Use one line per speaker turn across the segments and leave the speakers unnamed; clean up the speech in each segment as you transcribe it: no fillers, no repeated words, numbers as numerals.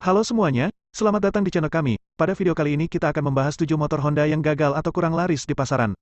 Halo semuanya, selamat datang di channel kami. Pada video kali ini kita akan membahas 7 motor Honda yang gagal atau kurang laris di pasaran.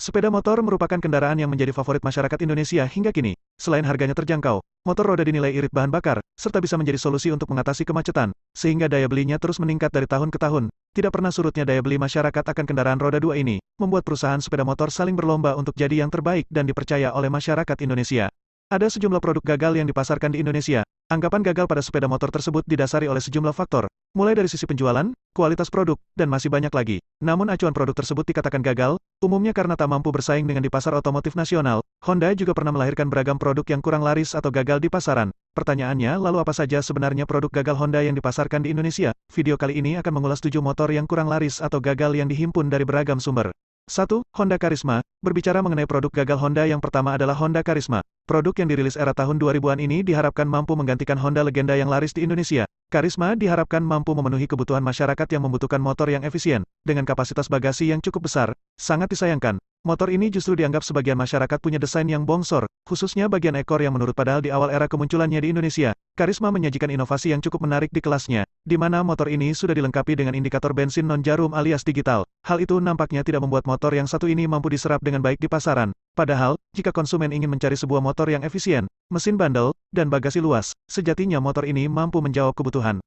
Sepeda motor merupakan kendaraan yang menjadi favorit masyarakat Indonesia hingga kini. Selain harganya terjangkau, motor roda dinilai irit bahan bakar, serta bisa menjadi solusi untuk mengatasi kemacetan, sehingga daya belinya terus meningkat dari tahun ke tahun. Tidak pernah surutnya daya beli masyarakat akan kendaraan roda 2 ini, membuat perusahaan sepeda motor saling berlomba untuk jadi yang terbaik dan dipercaya oleh masyarakat Indonesia. Ada sejumlah produk gagal yang dipasarkan di Indonesia. Anggapan gagal pada sepeda motor tersebut didasari oleh sejumlah faktor, mulai dari sisi penjualan, kualitas produk, dan masih banyak lagi. Namun acuan produk tersebut dikatakan gagal, umumnya karena tak mampu bersaing dengan di pasar otomotif nasional. Honda juga pernah melahirkan beragam produk yang kurang laris atau gagal di pasaran. Pertanyaannya, lalu apa saja sebenarnya produk gagal Honda yang dipasarkan di Indonesia? Video kali ini akan mengulas 7 motor yang kurang laris atau gagal yang dihimpun dari beragam sumber. 1. Honda Karisma. Berbicara mengenai produk gagal Honda, yang pertama adalah Honda Karisma. Produk yang dirilis era tahun 2000-an ini diharapkan mampu menggantikan Honda legenda yang laris di Indonesia. Karisma diharapkan mampu memenuhi kebutuhan masyarakat yang membutuhkan motor yang efisien, dengan kapasitas bagasi yang cukup besar. Sangat disayangkan, motor ini justru dianggap sebagian masyarakat punya desain yang bongsor, khususnya bagian ekor yang menurut padahal di awal era kemunculannya di Indonesia, Karisma menyajikan inovasi yang cukup menarik di kelasnya, di mana motor ini sudah dilengkapi dengan indikator bensin non-jarum alias digital. Hal itu nampaknya tidak membuat motor yang satu ini mampu diserap dengan baik di pasaran. Padahal, jika konsumen ingin mencari sebuah motor yang efisien, mesin bandel, dan bagasi luas, sejatinya motor ini mampu menjawab kebutuhan.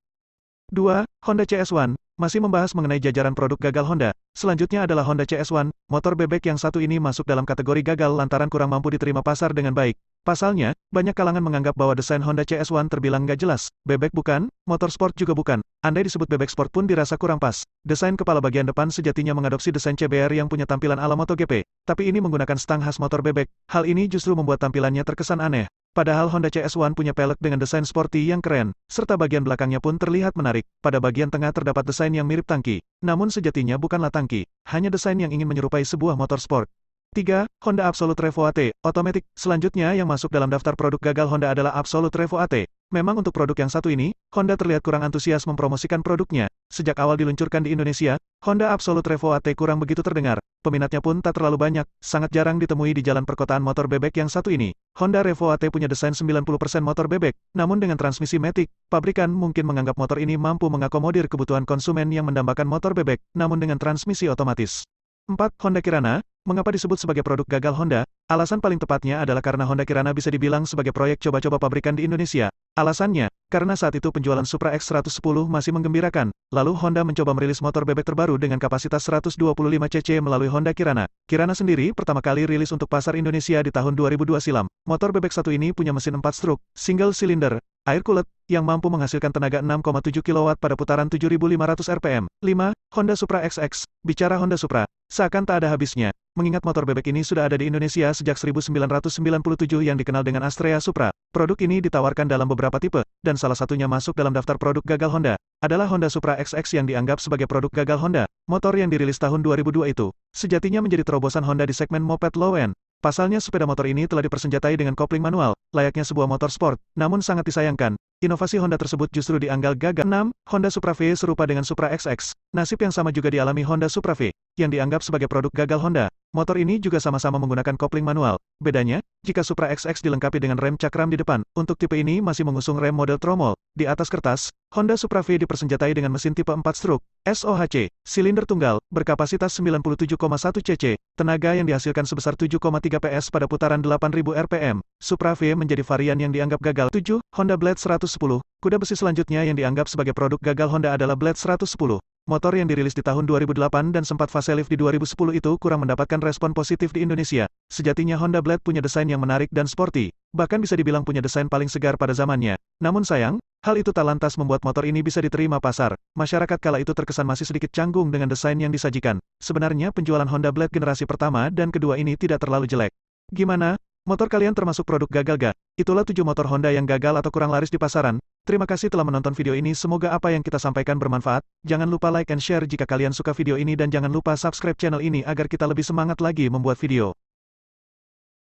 2. Honda CS1. Masih membahas mengenai jajaran produk gagal Honda. Selanjutnya adalah Honda CS1, motor bebek yang satu ini masuk dalam kategori gagal lantaran kurang mampu diterima pasar dengan baik. Pasalnya, banyak kalangan menganggap bahwa desain Honda CS1 terbilang nggak jelas. Bebek bukan, motor sport juga bukan. Andai disebut bebek sport pun dirasa kurang pas. Desain kepala bagian depan sejatinya mengadopsi desain CBR yang punya tampilan ala MotoGP, tapi ini menggunakan stang khas motor bebek. Hal ini justru membuat tampilannya terkesan aneh. Padahal Honda CS1 punya pelek dengan desain sporty yang keren, serta bagian belakangnya pun terlihat menarik. Pada bagian tengah terdapat desain yang mirip tangki, namun sejatinya bukanlah tangki, hanya desain yang ingin menyerupai sebuah motor sport. 3. Honda Absolute Revo AT, Automatic. Selanjutnya yang masuk dalam daftar produk gagal Honda adalah Absolute Revo AT. Memang untuk produk yang satu ini, Honda terlihat kurang antusias mempromosikan produknya. Sejak awal diluncurkan di Indonesia, Honda Absolute Revo AT kurang begitu terdengar. Peminatnya pun tak terlalu banyak, sangat jarang ditemui di jalan perkotaan motor bebek yang satu ini. Honda Revo AT punya desain 90% motor bebek, namun dengan transmisi matic, pabrikan mungkin menganggap motor ini mampu mengakomodir kebutuhan konsumen yang mendambakan motor bebek, namun dengan transmisi otomatis. 4. Honda Kirana. Mengapa disebut sebagai produk gagal Honda? Alasan paling tepatnya adalah karena Honda Kirana bisa dibilang sebagai proyek coba-coba pabrikan di Indonesia. Alasannya, karena saat itu penjualan Supra X110 masih menggembirakan, lalu Honda mencoba merilis motor bebek terbaru dengan kapasitas 125 cc melalui Honda Kirana. Kirana sendiri pertama kali rilis untuk pasar Indonesia di tahun 2002 silam. Motor bebek satu ini punya mesin 4 stroke, single cylinder, air cooled, yang mampu menghasilkan tenaga 6,7 kW pada putaran 7.500 rpm. 5. Honda Supra XX. Bicara Honda Supra, seakan tak ada habisnya. Mengingat motor bebek ini sudah ada di Indonesia sejak 1997 yang dikenal dengan Astrea Supra. Produk ini ditawarkan dalam beberapa tipe, dan salah satunya masuk dalam daftar produk gagal Honda, adalah Honda Supra XX yang dianggap sebagai produk gagal Honda. Motor yang dirilis tahun 2002 itu, sejatinya menjadi terobosan Honda di segmen moped low-end. Pasalnya sepeda motor ini telah dipersenjatai dengan kopling manual, layaknya sebuah motor sport, namun sangat disayangkan, inovasi Honda tersebut justru dianggap gagal. 6. Honda Supra V serupa dengan Supra XX. Nasib yang sama juga dialami Honda Supra V, yang dianggap sebagai produk gagal Honda. Motor ini juga sama-sama menggunakan kopling manual. Bedanya, jika Supra XX dilengkapi dengan rem cakram di depan, untuk tipe ini masih mengusung rem model tromol. Di atas kertas, Honda Supra V dipersenjatai dengan mesin tipe 4 stroke, SOHC, silinder tunggal, berkapasitas 97,1 cc, tenaga yang dihasilkan sebesar 7,3 PS pada putaran 8.000 rpm. Supra V menjadi varian yang dianggap gagal. 7. Honda Blade 110. Kuda besi selanjutnya yang dianggap sebagai produk gagal Honda adalah Blade 110. Motor yang dirilis di tahun 2008 dan sempat facelift di 2010 itu kurang mendapatkan respon positif di Indonesia. Sejatinya Honda Blade punya desain yang menarik dan sporty, bahkan bisa dibilang punya desain paling segar pada zamannya. Namun sayang, hal itu tak lantas membuat motor ini bisa diterima pasar. Masyarakat kala itu terkesan masih sedikit canggung dengan desain yang disajikan. Sebenarnya penjualan Honda Blade generasi pertama dan kedua ini tidak terlalu jelek. Gimana? Motor kalian termasuk produk gagal gak? Itulah 7 motor Honda yang gagal atau kurang laris di pasaran. Terima kasih telah menonton video ini, semoga apa yang kita sampaikan bermanfaat. Jangan lupa like and share jika kalian suka video ini dan jangan lupa subscribe channel ini agar kita lebih semangat lagi membuat video.